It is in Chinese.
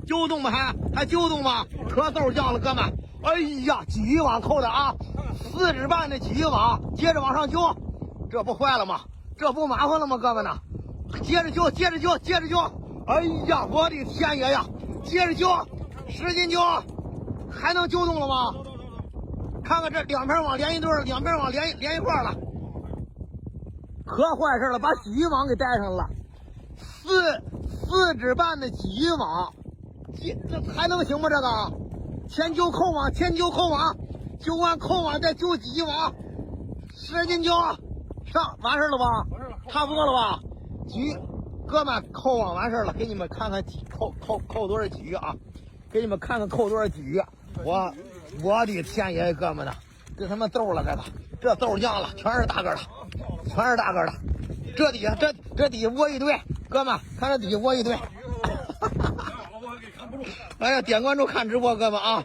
揪动吗？还揪动吗？可豆酱了，哥们！哎呀，鲫鱼网扣的啊，4指半的鲫鱼网，接着往上揪，这不坏了吗？这不麻烦了吗？哥们呢？接着揪，接着揪，接着揪！哎呀，我的天爷呀！接着揪，使劲揪，还能揪动了吗？看看这两片网连一对儿，两片网连一块了，可坏事了，把鲫鱼网给带上了。4指半的鲫鱼网，这还能行吗？这个前揪扣网，前揪扣网，揪完扣网再揪鲫鱼网，使劲揪，上完事了吧？完事了，差不多了吧？鲫鱼，哥们扣网完事了，给你们看看扣多少鲫鱼啊！给你们看看扣多少鲫鱼，我的天爷，哥们呐，这他妈豆了，这豆酱了，全是大个的，全是大个的。这底下这底下窝一堆，哥们看这底下窝一堆。哎呀，点关注看直播，哥们啊！